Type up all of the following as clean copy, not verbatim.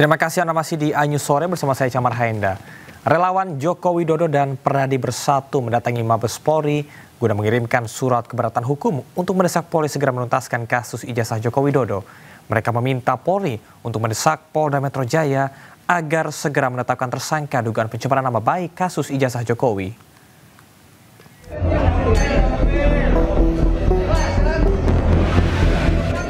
Terima kasih Anda masih di iNews Sore bersama saya Camar Haenda. Relawan Joko Widodo dan Peradi Bersatu mendatangi Mabes Polri guna mengirimkan surat keberatan hukum untuk mendesak Polri segera menuntaskan kasus ijazah Joko Widodo. Mereka meminta Polri untuk mendesak Polda Metro Jaya agar segera menetapkan tersangka dugaan pencemaran nama baik kasus ijazah Jokowi.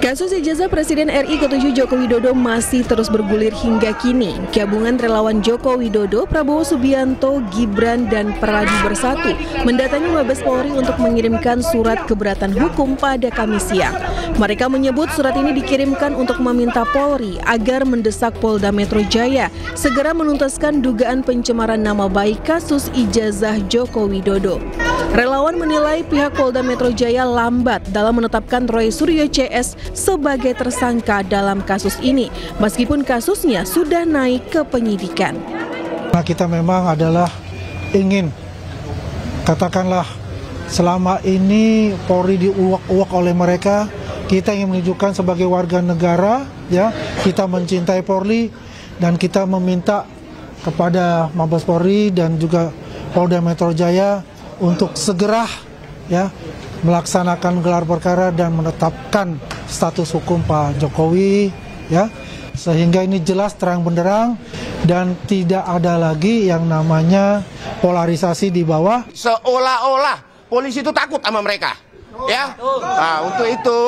Kasus ijazah Presiden RI ke-7 Joko Widodo masih terus bergulir hingga kini. Gabungan relawan Joko Widodo, Prabowo Subianto, Gibran, dan Peradi Bersatu mendatangi Mabes Polri untuk mengirimkan surat keberatan hukum pada Kamis siang. Mereka menyebut surat ini dikirimkan untuk meminta Polri agar mendesak Polda Metro Jaya segera menuntaskan dugaan pencemaran nama baik kasus ijazah Joko Widodo. Relawan menilai pihak Polda Metro Jaya lambat dalam menetapkan Roy Suryo CS sebagai tersangka dalam kasus ini, meskipun kasusnya sudah naik ke penyidikan. Nah, kita memang adalah ingin, katakanlah selama ini Polri diuak-uak oleh mereka, kita ingin menunjukkan sebagai warga negara, ya, kita mencintai Polri dan kita meminta kepada Mabes Polri dan juga Polda Metro Jaya untuk segera, ya, melaksanakan gelar perkara dan menetapkan status hukum Pak Jokowi, ya, sehingga ini jelas terang benderang dan tidak ada lagi yang namanya polarisasi di bawah. Seolah-olah polisi itu takut sama mereka, ya. Nah, untuk itu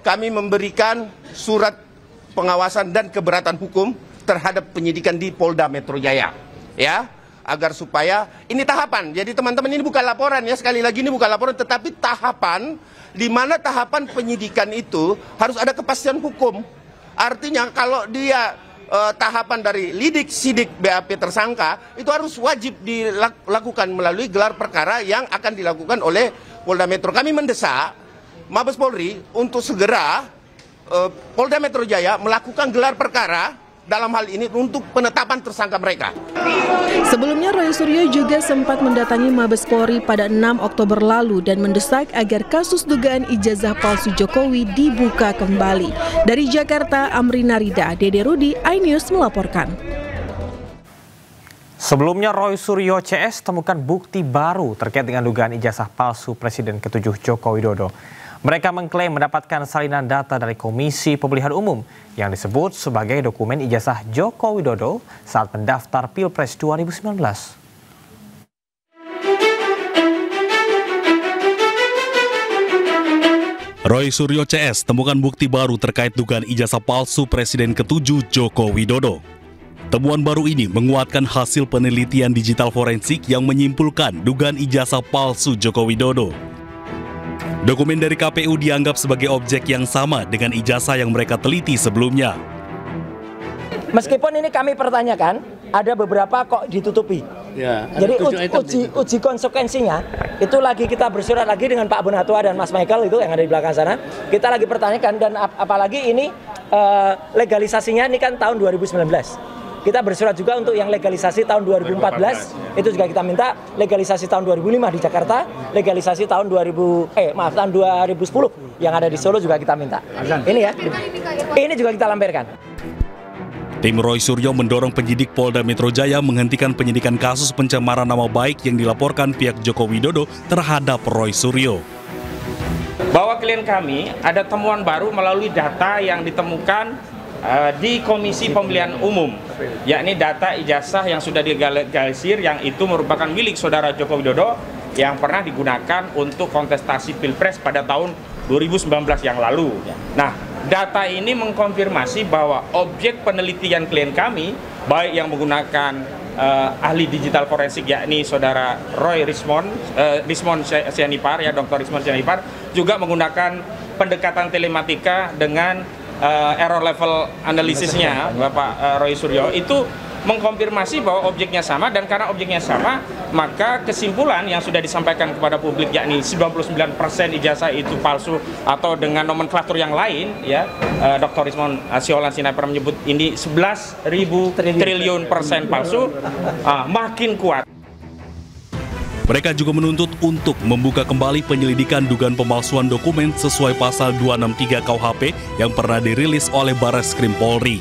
kami memberikan surat pengawasan dan keberatan hukum terhadap penyidikan di Polda Metro Jaya, ya, agar supaya ini tahapan. Jadi teman-teman, ini bukan laporan, ya, sekali lagi ini bukan laporan, tetapi tahapan, di mana tahapan penyidikan itu harus ada kepastian hukum. Artinya kalau dia tahapan dari lidik, sidik, BAP tersangka, itu harus wajib dilakukan melalui gelar perkara yang akan dilakukan oleh Polda Metro. Kami mendesak Mabes Polri untuk segera Polda Metro Jaya melakukan gelar perkara dalam hal ini untuk penetapan tersangka mereka. Sebelumnya Roy Suryo juga sempat mendatangi Mabes Polri pada 6 Oktober lalu dan mendesak agar kasus dugaan ijazah palsu Jokowi dibuka kembali. Dari Jakarta, Amrina Rida, Dede Rudi, iNews melaporkan. Sebelumnya Roy Suryo CS temukan bukti baru terkait dengan dugaan ijazah palsu Presiden ke-7 Joko Widodo. Mereka mengklaim mendapatkan salinan data dari Komisi Pemilihan Umum yang disebut sebagai dokumen ijazah Joko Widodo saat mendaftar Pilpres 2019. Roy Suryo CS temukan bukti baru terkait dugaan ijazah palsu Presiden ke-7 Joko Widodo. Temuan baru ini menguatkan hasil penelitian digital forensik yang menyimpulkan dugaan ijazah palsu Joko Widodo. Dokumen dari KPU dianggap sebagai objek yang sama dengan ijazah yang mereka teliti sebelumnya. Meskipun ini kami pertanyakan, ada beberapa kok ditutupi. Ya, jadi uji konsekuensinya itu lagi kita bersurat lagi dengan Pak Bonatua dan Mas Michael itu yang ada di belakang sana. Kita lagi pertanyakan dan apalagi ini legalisasinya ini kan tahun 2019. Kita bersurat juga untuk yang legalisasi tahun 2014, itu juga kita minta legalisasi tahun 2005 di Jakarta, legalisasi tahun 2010 yang ada di Solo juga kita minta. Ini ya, ini juga kita lampirkan. Tim Roy Suryo mendorong penyidik Polda Metro Jaya menghentikan penyidikan kasus pencemaran nama baik yang dilaporkan pihak Joko Widodo terhadap Roy Suryo. Bahwa klien kami ada temuan baru melalui data yang ditemukan di Komisi Pemilihan Umum, yakni data ijazah yang sudah dilegalisir yang itu merupakan milik saudara Joko Widodo yang pernah digunakan untuk kontestasi Pilpres pada tahun 2019 yang lalu. Nah, data ini mengkonfirmasi bahwa objek penelitian klien kami, baik yang menggunakan ahli digital forensik yakni saudara Roy Rismond Sianipar, ya, Dr. Rismond Sianipar, juga menggunakan pendekatan telematika dengan error level analisisnya Bapak Roy Suryo itu mengkonfirmasi bahwa objeknya sama, dan karena objeknya sama maka kesimpulan yang sudah disampaikan kepada publik yakni 99% ijazah itu palsu atau dengan nomenklatur yang lain, ya, Dr. Rismond Sianipar menyebut ini 11.000 triliun persen palsu, makin kuat. Mereka juga menuntut untuk membuka kembali penyelidikan dugaan pemalsuan dokumen sesuai pasal 263 KUHP yang pernah dirilis oleh Barreskrim Polri.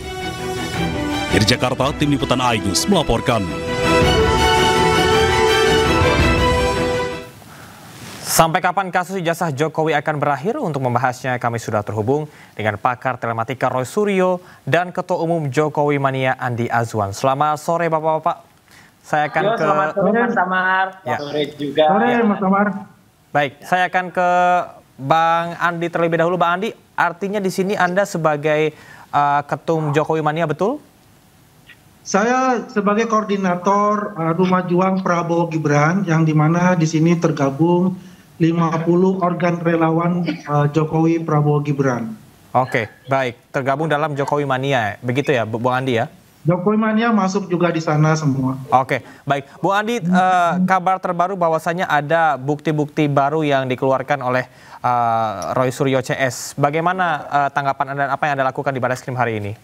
Dari Jakarta, Tim Liputan iNews melaporkan. Sampai kapan kasus ijazah Jokowi akan berakhir? Untuk membahasnya kami sudah terhubung dengan pakar telematika Roy Suryo dan Ketua Umum Jokowi Mania Andi Azwan. Selamat sore Bapak-Bapak. Saya akan selamat sore Mas Samar. Ya. Sore juga. Sore Mas Samar. Baik, saya akan ke Bang Andi terlebih dahulu. Bang Andi, artinya di sini Anda sebagai Ketum Jokowi Mania, betul? Saya sebagai koordinator Rumah Juang Prabowo Gibran, yang dimana di sini tergabung 50 organ relawan Jokowi Prabowo Gibran. Oke, baik. Tergabung dalam Jokowi Mania, begitu ya, Bu Andi ya? Jokowi Mania masuk juga di sana semua. Oke, baik. Bu Andi, kabar terbaru bahwasannya ada bukti-bukti baru yang dikeluarkan oleh Roy Suryo CS. Bagaimana tanggapan Anda dan apa yang Anda lakukan di Barreskrim hari ini?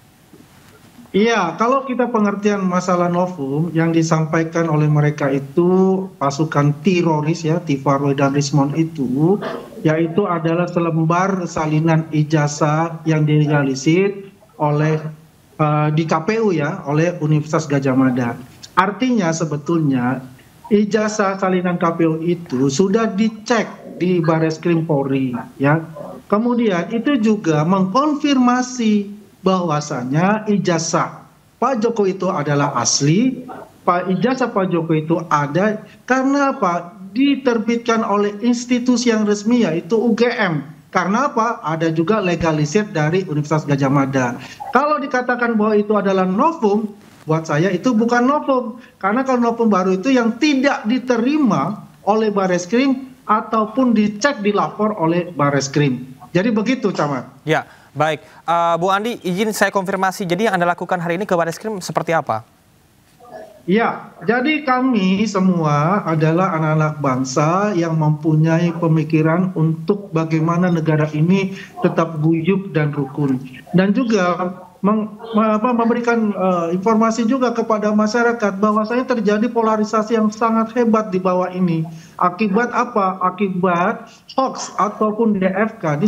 Iya, kalau kita pengertian masalah novum yang disampaikan oleh mereka itu pasukan teroris ya, Tifaroy dan Rismon itu, yaitu adalah selembar salinan ijazah yang direalisir oleh di KPU ya, oleh Universitas Gadjah Mada. Artinya sebetulnya ijazah salinan KPU itu sudah dicek di Barreskrim Polri ya. Kemudian itu juga mengkonfirmasi bahwasanya ijazah Pak Jokowi itu adalah asli, ijazah Pak Jokowi itu ada karena apa? Diterbitkan oleh institusi yang resmi yaitu UGM. Karena apa? Ada juga legalisir dari Universitas Gadjah Mada. Kalau dikatakan bahwa itu adalah novum, buat saya itu bukan novum. Karena kalau novum baru itu yang tidak diterima oleh Barreskrim ataupun dicek dilapor oleh Barreskrim. Jadi begitu, Camat. Ya. Baik, Bu Andi, izin saya konfirmasi. Jadi yang Anda lakukan hari ini ke Barreskrim seperti apa? Ya, jadi kami semua adalah anak-anak bangsa yang mempunyai pemikiran untuk bagaimana negara ini tetap guyup dan rukun. Dan juga memberikan informasi juga kepada masyarakat bahwasanya terjadi polarisasi yang sangat hebat di bawah ini. Akibat apa? Akibat hoax ataupun DFK,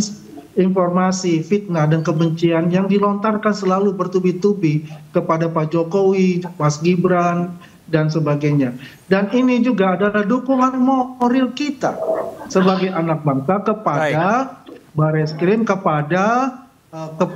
informasi, fitnah, dan kebencian yang dilontarkan selalu bertubi-tubi kepada Pak Jokowi, Mas Gibran, dan sebagainya. Dan ini juga adalah dukungan moral kita sebagai anak bangsa kepada Barreskrim, kepada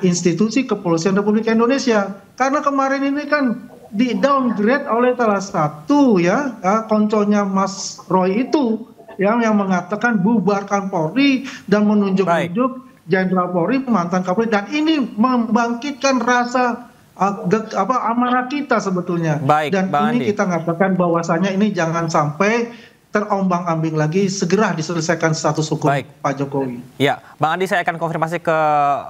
institusi kepolisian Republik Indonesia. Karena kemarin ini kan di downgrade oleh salah satu ya konconya Mas Roy itu yang mengatakan bubarkan Polri dan menunjuk-nunjuk Jenderal Polri, mantan Kapolri, dan ini membangkitkan rasa amarah kita sebetulnya. Baik, dan Bang ini Andi, kita ngatakan bahwasanya ini jangan sampai terombang-ambing lagi, segera diselesaikan status hukum Pak Jokowi. Ya, Bang Andi, saya akan konfirmasi ke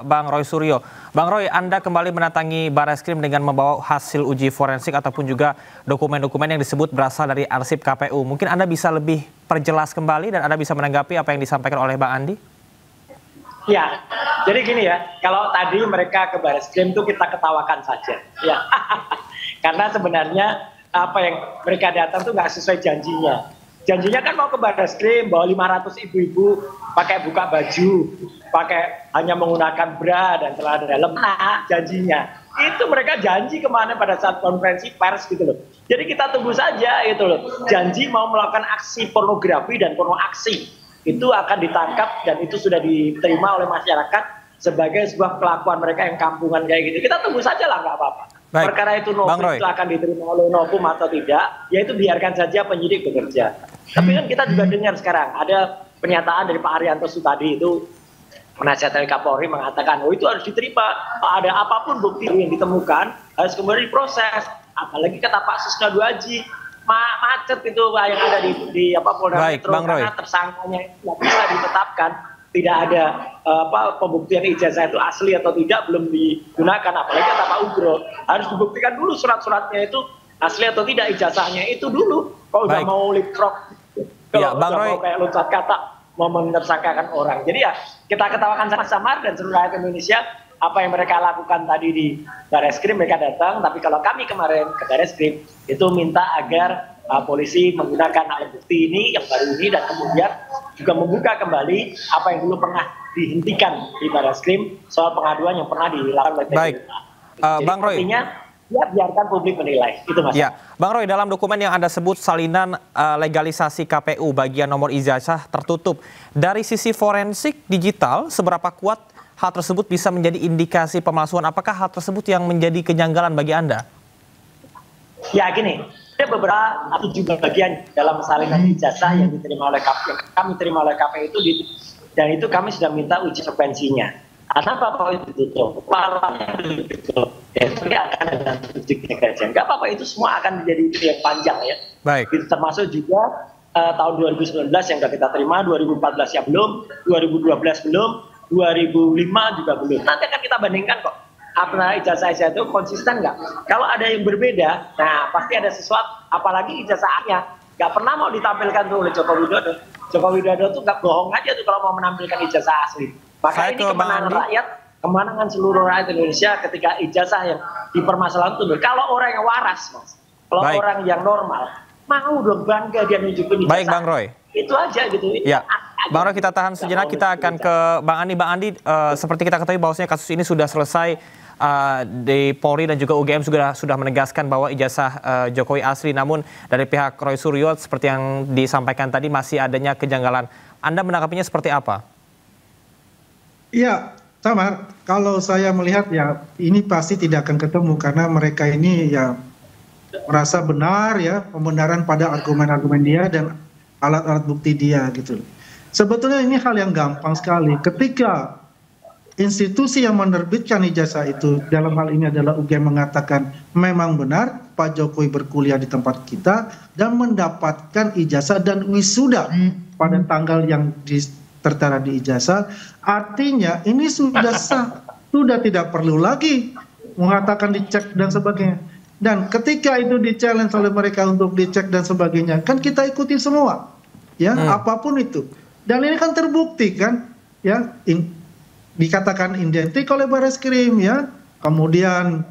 Bang Roy Suryo. Bang Roy, Anda kembali mendatangi Barreskrim dengan membawa hasil uji forensik ataupun juga dokumen-dokumen yang disebut berasal dari arsip KPU. Mungkin Anda bisa lebih perjelas kembali dan Anda bisa menanggapi apa yang disampaikan oleh Bang Andi? Ya, jadi gini ya, kalau tadi mereka ke Barreskrim itu kita ketawakan saja, ya, karena sebenarnya apa yang mereka datang tuh nggak sesuai janjinya. Janjinya kan mau ke Barreskrim, bawa 500 ibu-ibu pakai buka baju, pakai hanya menggunakan bra dan celana dalam. Nah, janjinya itu mereka janji kemana pada saat konferensi pers gitu loh. Jadi kita tunggu saja itu loh. Janji mau melakukan aksi pornografi dan porno aksi. Itu akan ditangkap dan itu sudah diterima oleh masyarakat sebagai sebuah kelakuan mereka yang kampungan kayak gitu. Kita tunggu saja lah, nggak apa-apa. Perkara itu novum itu akan diterima oleh novum atau tidak, ya itu biarkan saja penyidik bekerja. Tapi kan kita juga dengar sekarang ada pernyataan dari Pak Haryanto Sutadi itu, penasihat dari Kapolri mengatakan, oh itu harus diterima. Ada apapun bukti yang ditemukan harus kemudian diproses. Apalagi kata Pak Susno Duaji, macet itu yang ada di Polda Metro karena tersangkanya tidak bisa ditetapkan, tidak ada pembuktian ijazah itu asli atau tidak belum digunakan. Apalagi kata Pak Ugro harus dibuktikan dulu surat-suratnya itu asli atau tidak, ijazahnya itu dulu. Kalau udah mau leapfrog, kalau udah mau kayak loncat kata mau menersangkakan orang. Jadi ya kita ketawakan sama-sama dan seluruh rakyat Indonesia. Apa yang mereka lakukan tadi di Barreskrim, mereka datang, tapi kalau kami kemarin ke Barreskrim itu minta agar polisi menggunakan alat bukti ini yang baru ini dan kemudian juga membuka kembali apa yang dulu pernah dihentikan di Barreskrim soal pengaduan yang pernah dilakukan oleh TPU. Bang Roy, Ya biarkan publik menilai, itu Mas. Ya, Bang Roy, dalam dokumen yang Anda sebut salinan legalisasi KPU bagian nomor ijazah tertutup. Dari sisi forensik digital, seberapa kuat hal tersebut bisa menjadi indikasi pemalsuan? Apakah hal tersebut yang menjadi kejanggalan bagi Anda? Ya gini, ada beberapa 7 bagian dalam salinan ijazah yang diterima oleh KPU, kami terima oleh KPU itu, dan itu kami sudah minta uji frekuensinya. Kenapa kok itu ditutup? Parahnya ditutup. Ya, itu akan ada uji kajian. Enggak apa-apa, itu semua akan menjadi itu yang panjang ya. Baik. Itu termasuk juga tahun 2019 yang sudah kita terima, 2014 yang belum, 2012 belum, 2005 juga belum. Nanti akan kita bandingkan kok. Apakah ijazah itu konsisten nggak? Kalau ada yang berbeda, nah pasti ada sesuatu. Apalagi ijazahnya nggak pernah mau ditampilkan tuh oleh Joko Widodo. Joko Widodo tuh nggak bohong aja tuh kalau mau menampilkan ijazah asli. Maka ini kemenangan rakyat, kemenangan seluruh rakyat Indonesia ketika ijazah yang dipermasalahan itu. Kalau orang yang waras, Mas, kalau orang yang normal, mau dong bangga dia nunjukin ijazah. Baik, Bang Roy. Itu aja gitu. Ya, Bang Roy, kita tahan sejenak, kita akan ke Bang Andi. Bang Andi, seperti kita ketahui bahwasanya kasus ini sudah selesai di Polri dan juga UGM sudah menegaskan bahwa ijazah Jokowi asli. Namun dari pihak Roy Suryo seperti yang disampaikan tadi masih adanya kejanggalan. Anda menanggapinya seperti apa? Ya, Samar, kalau saya melihat ya ini pasti tidak akan ketemu karena mereka ini ya merasa benar ya, pembenaran pada argumen-argumen dia dan alat-alat bukti dia gitu. Sebetulnya ini hal yang gampang sekali. Ketika institusi yang menerbitkan ijazah itu, dalam hal ini adalah UGM, mengatakan memang benar Pak Jokowi berkuliah di tempat kita dan mendapatkan ijazah dan wisuda pada tanggal yang tertera di ijazah, artinya ini sudah sah, sudah tidak perlu lagi mengatakan dicek dan sebagainya. Dan ketika itu di-challenge oleh mereka untuk dicek dan sebagainya, kan kita ikuti semua, ya apapun itu. Dan ini kan terbukti kan, ya dikatakan identik oleh Bareskrim, ya. Kemudian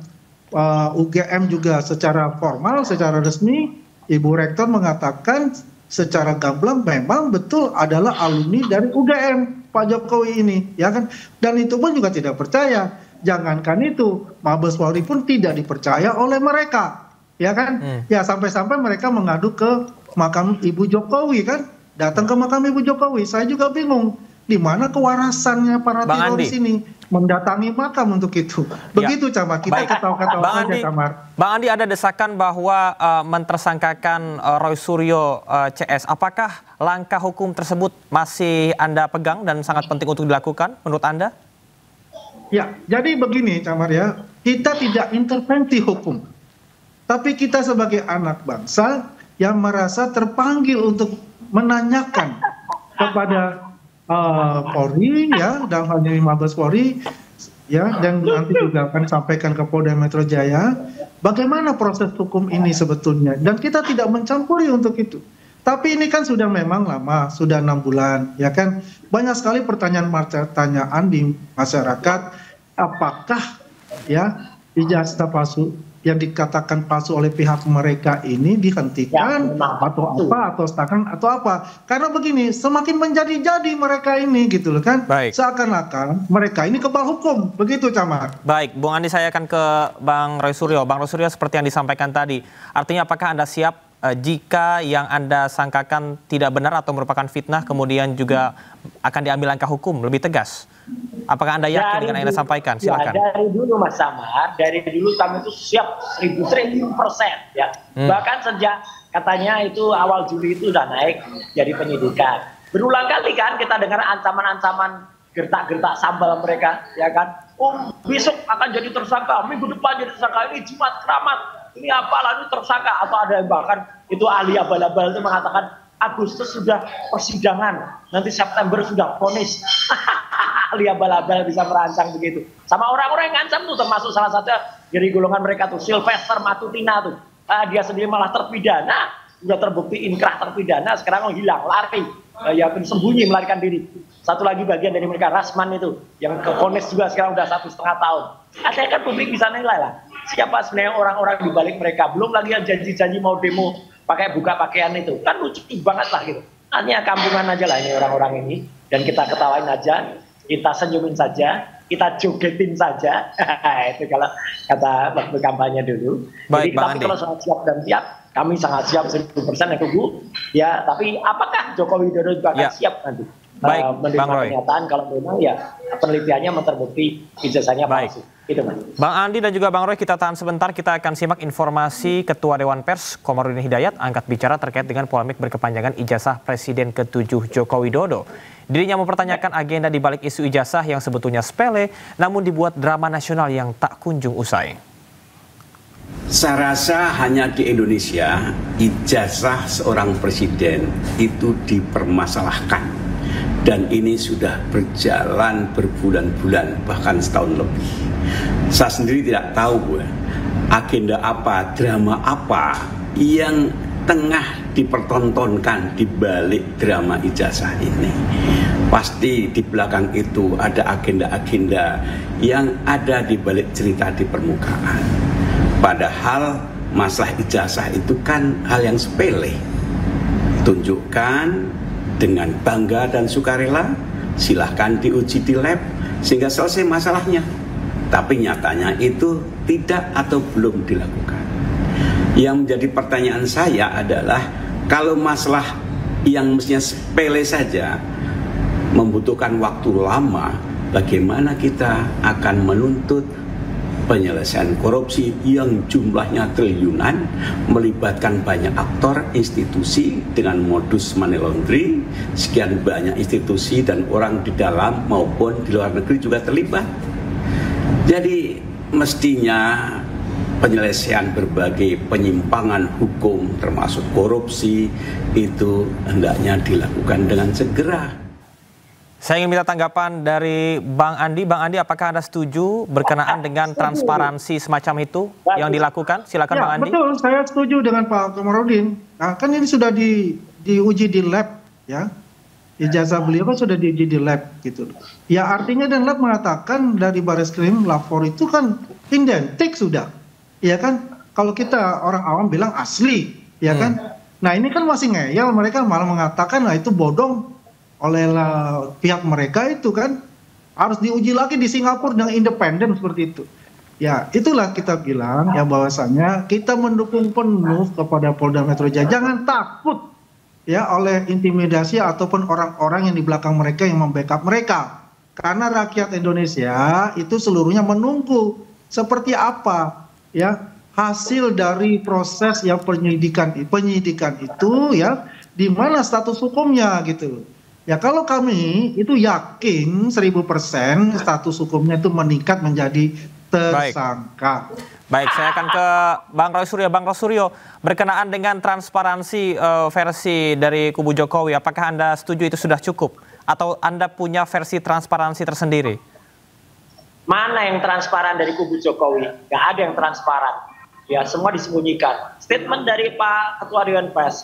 UGM juga secara formal, secara resmi, Ibu Rektor mengatakan secara gamblang memang betul adalah alumni dari UGM Pak Jokowi ini, ya kan? Dan itu pun juga tidak percaya. Jangankan itu, Mabes Polri pun tidak dipercaya oleh mereka, ya kan? Ya sampai-sampai mereka mengadu ke makam Ibu Jokowi kan? Datang ke makam Ibu Jokowi. Saya juga bingung di mana kewarasannya para teroris ini mendatangi makam untuk itu. Begitu Camar, kita ketawa-ketawa saja Camar. Bang Andi, ada desakan bahwa mentersangkakan Roy Suryo CS. Apakah langkah hukum tersebut masih Anda pegang dan sangat penting untuk dilakukan menurut Anda? Ya, jadi begini Camar ya, kita tidak intervensi hukum. Tapi kita sebagai anak bangsa yang merasa terpanggil untuk menanyakan kepada Polri, ya, dalam hal ini Mabes Polri, ya, dan nanti juga akan sampaikan ke Polda Metro Jaya, bagaimana proses hukum ini sebetulnya, dan kita tidak mencampuri untuk itu. Tapi ini kan sudah memang lama, sudah 6 bulan, ya kan, banyak sekali pertanyaan di masyarakat, apakah ya ijazah palsu yang dikatakan palsu oleh pihak mereka ini dihentikan atau apa, atau setakan atau apa. Karena begini, semakin menjadi-jadi mereka ini gitu loh kan. Seakan-akan mereka ini kebal hukum, begitu Camar. Baik, Bung Andi, saya akan ke Bang Roy Suryo. Bang Roy Suryo, seperti yang disampaikan tadi, artinya apakah Anda siap jika yang Anda sangkakan tidak benar atau merupakan fitnah, kemudian juga akan diambil langkah hukum lebih tegas? Apakah Anda yakin dengan yang Anda sampaikan? Silakan. Ya, dari dulu Mas Samar, dari dulu kami itu siap 1000% ya. Bahkan sejak katanya itu awal Juli itu sudah naik jadi penyidikan. Berulang kali kan kita dengar ancaman-ancaman gertak-gertak sambal mereka, ya kan? Besok akan jadi tersangka, minggu depan jadi tersangka, ini Jumat keramat, ini apa lalu tersangka, atau ada yang bahkan itu ahli abal-abal itu mengatakan Agustus sudah persidangan, nanti September sudah vonis. Ahli abal-abal bisa merancang begitu. Sama orang-orang yang ngancam tuh, termasuk salah satu dari golongan mereka tuh Sylvester Matutina tuh. Dia sendiri malah terpidana, sudah terbukti inkrah terpidana, sekarang hilang, lari, ya sembunyi melarikan diri. Satu lagi bagian dari mereka Rasman itu, yang kevonis juga sekarang udah 1,5 tahun. Artinya kan publik bisa nilai lah, siapa sebenarnya orang-orang di balik mereka. Belum lagi yang janji-janji mau demo pakai buka pakaian itu, kan lucu banget lah gitu. Artinya kampungan aja lah ini orang-orang ini, dan kita ketawain aja, kita senyumin saja. kita jogetin saja. Itu kalau kata waktu kampanye dulu. Baik, jadi tapi Andi, kalau soal siap dan siap, kami sangat siap 100% ya tunggu. Ya, tapi apakah Joko Widodo juga akan siap nanti? Baik, menerima Bang Roy. pernyataan kalau memang ya penelitiannya terbukti ijazahnya palsu. Itu, Mas. Bang Andi dan juga Bang Roy, kita tahan sebentar. Kita akan simak informasi Ketua Dewan Pers Komarudin Hidayat angkat bicara terkait dengan polemik berkepanjangan ijazah Presiden ke-7 Joko Widodo. Dirinya mempertanyakan agenda di balik isu ijazah yang sebetulnya sepele, namun dibuat drama nasional yang tak kunjung usai. Saya rasa hanya di Indonesia ijazah seorang presiden itu dipermasalahkan. Dan ini sudah berjalan berbulan-bulan, bahkan setahun lebih. Saya sendiri tidak tahu agenda apa, drama apa yang tengah dipertontonkan di balik drama ijazah ini. Pasti di belakang itu ada agenda-agenda yang ada di balik cerita di permukaan. Padahal masalah ijazah itu kan hal yang sepele. Tunjukkan dengan bangga dan sukarela, silahkan diuji di lab sehingga selesai masalahnya. Tapi nyatanya itu tidak atau belum dilakukan. Yang menjadi pertanyaan saya adalah, kalau masalah yang mestinya sepele saja membutuhkan waktu lama, bagaimana kita akan menuntut penyelesaian korupsi yang jumlahnya triliunan, melibatkan banyak aktor, institusi dengan modus money laundering, sekian banyak institusi dan orang di dalam maupun di luar negeri juga terlibat. Jadi mestinya penyelesaian berbagai penyimpangan hukum termasuk korupsi itu hendaknya dilakukan dengan segera. Saya ingin minta tanggapan dari Bang Andi. Bang Andi, apakah Anda setuju berkenaan dengan transparansi semacam itu yang dilakukan? Silakan, Bang Andi. Betul, saya setuju dengan Pak Komarudin. Nah, kan ini sudah diuji di lab, ya. Ijazah beliau kan sudah diuji di lab, gitu. Ya, artinya dan lab mengatakan dari Bareskrim lapor itu kan identik sudah, ya kan? Kalau kita orang awam bilang asli, ya kan? Nah, ini kan masih ngeyel, mereka malah mengatakan, nah itu bodong oleh pihak mereka itu kan, harus diuji lagi di Singapura dengan independen seperti itu. Ya, itulah kita bilang ya bahwasanya kita mendukung penuh kepada Polda Metro Jaya. Jangan takut ya oleh intimidasi ataupun orang-orang yang di belakang mereka yang membackup mereka. Karena rakyat Indonesia itu seluruhnya menunggu seperti apa ya hasil dari proses yang penyidikan itu ya, di mana status hukumnya gitu. Ya, kalau kami itu yakin 1000% status hukumnya itu meningkat menjadi tersangka. Baik, saya akan ke Bang Roy Suryo. Bang Roy Suryo, berkenaan dengan transparansi versi dari kubu Jokowi, apakah Anda setuju itu sudah cukup? Atau Anda punya versi transparansi tersendiri? Mana yang transparan dari kubu Jokowi? Nggak ada yang transparan. Ya, semua disembunyikan. Statement dari Pak Ketua Dewan Pers,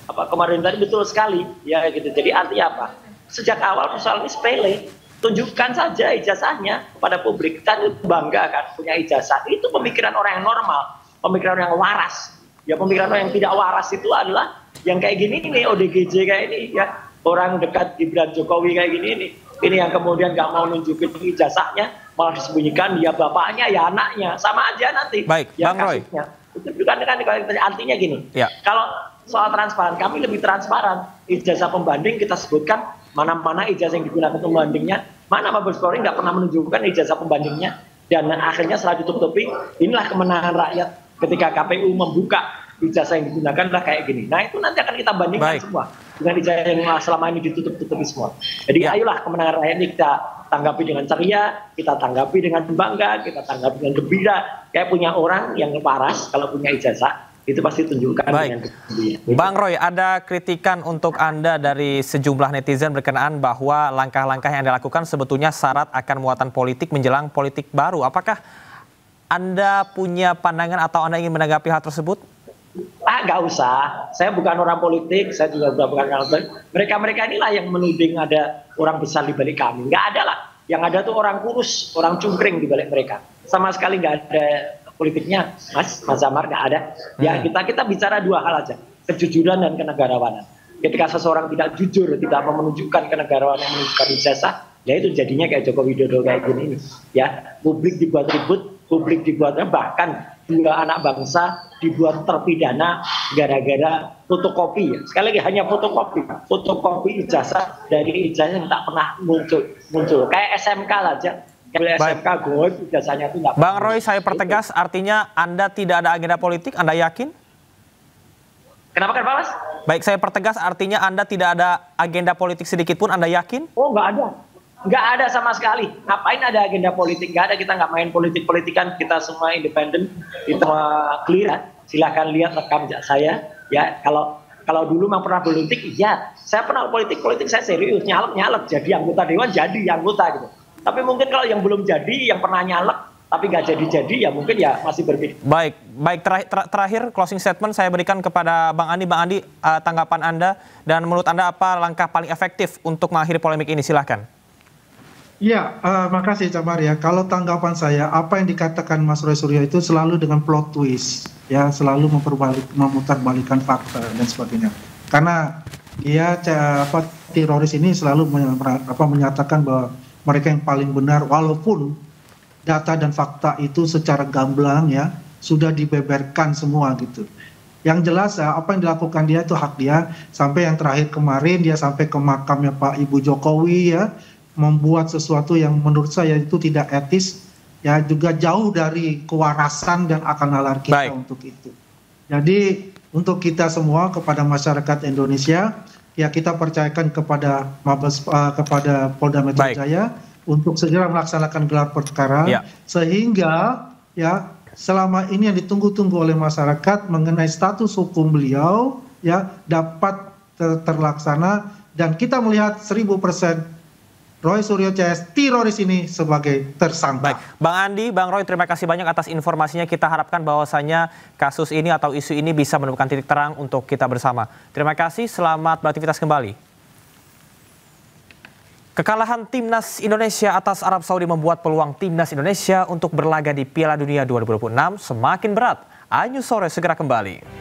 kemarin tadi betul sekali, ya gitu. Jadi artinya apa? Sejak awal persoalan ini sepele, tunjukkan saja ijazahnya kepada publik. Kita bangga kan punya ijazah. Itu pemikiran orang yang normal, pemikiran orang yang waras. Ya, pemikiran orang yang tidak waras itu adalah yang kayak gini nih, ODGJ kayak ini, ya orang dekat Gibran Jokowi kayak gini nih. Ini yang kemudian nggak mau nunjukin ijazahnya, malah disembunyikan ya bapaknya, ya anaknya, sama aja nanti. Baik, ya, Bang Roy. Itu juga kan artinya gini. Ya. Kalau soal transparan, kami lebih transparan. Ijazah pembanding kita sebutkan mana-mana ijazah yang digunakan pembandingnya, mana Mabes Polri nggak pernah menunjukkan ijazah pembandingnya, dan akhirnya setelah ditutup-tutupi, inilah kemenangan rakyat ketika KPU membuka ijazah yang digunakan lah kayak gini. Nah, itu nanti akan kita bandingkan semua dengan ijazah yang selama ini ditutup-tutupi semua. Jadi ayolah kemenangan rakyat ini kita tanggapi dengan ceria, kita tanggapi dengan bangga, kita tanggapi dengan gembira. Kayak punya orang yang waras kalau punya ijazah, itu pasti tunjukkan dengan gembira. Bang Roy, ada kritikan untuk Anda dari sejumlah netizen berkenaan bahwa langkah-langkah yang Anda lakukan sebetulnya syarat akan muatan politik menjelang politik baru. Apakah Anda punya pandangan atau Anda ingin menanggapi hal tersebut? Nggak usah. Saya bukan orang politik, saya juga bukan orang politik. Mereka-mereka inilah yang menuding ada orang besar di balik kami. Nggak ada lah. Yang ada tuh orang kurus, orang cungkring di balik mereka. Sama sekali nggak ada politiknya, Mas Zamar, nggak ada. Ya, kita bicara dua hal aja, kejujuran dan kenegarawanan. Ketika seseorang tidak jujur, tidak menunjukkan kenegarawanan, menunjukkan ijazah, Ya itu jadinya kayak Joko Widodo kayak gini ya, publik dibuat ribut, publik dibuatnya, bahkan 2 anak bangsa dibuat terpidana gara-gara fotokopi ya. Sekali lagi hanya fotokopi ijazah dari ijazah yang tak pernah muncul kayak SMK aja. Kayak SMK goib ijazahnya itu enggak. Bang Roy, saya pertegas, artinya Anda tidak ada agenda politik, Anda yakin? Kenapa kan Pak Mas? Baik, saya pertegas, artinya Anda tidak ada agenda politik sedikit pun, Anda yakin? Oh, nggak ada. Nggak ada sama sekali. Ngapain ada agenda politik? Nggak ada, kita nggak main politik-politikan. Kita semua independen, kita clear. Silahkan lihat rekam saya. Ya, kalau dulu memang pernah politik, ya saya pernah politik saya serius, nyalek, jadi anggota dewan, jadi anggota gitu. Tapi mungkin kalau yang belum jadi, yang pernah nyalek, tapi nggak jadi ya mungkin ya masih berbeda. Baik, terakhir closing statement saya berikan kepada Bang Andi. Bang Andi, tanggapan Anda dan menurut Anda apa langkah paling efektif untuk mengakhiri polemik ini? Silahkan. Ya, makasih Camar ya. Kalau tanggapan saya, apa yang dikatakan Mas Roy Suryo itu selalu dengan plot twist, ya, selalu memutarbalikkan fakta dan sebagainya. Karena dia teroris ini selalu menyatakan bahwa mereka yang paling benar, walaupun data dan fakta itu secara gamblang ya sudah dibeberkan semua gitu. Yang jelas apa yang dilakukan dia itu hak dia. Sampai yang terakhir kemarin dia sampai ke makamnya Pak Ibu Jokowi ya, membuat sesuatu yang menurut saya itu tidak etis ya, juga jauh dari kewarasan dan akal nalar kita untuk itu. Jadi untuk kita semua, kepada masyarakat Indonesia ya, kita percayakan kepada kepada Polda Metro Jaya untuk segera melaksanakan gelar perkara sehingga ya selama ini yang ditunggu-tunggu oleh masyarakat mengenai status hukum beliau ya dapat terlaksana, dan kita melihat 1000% Roy Suryo CS teroris ini sebagai tersangka. Baik, Bang Andi, Bang Roy, terima kasih banyak atas informasinya. Kita harapkan bahwasanya kasus ini atau isu ini bisa menemukan titik terang untuk kita bersama. Terima kasih, selamat beraktivitas kembali. Kekalahan Timnas Indonesia atas Arab Saudi membuat peluang Timnas Indonesia untuk berlaga di Piala Dunia 2026 semakin berat. Ayu Sore segera kembali.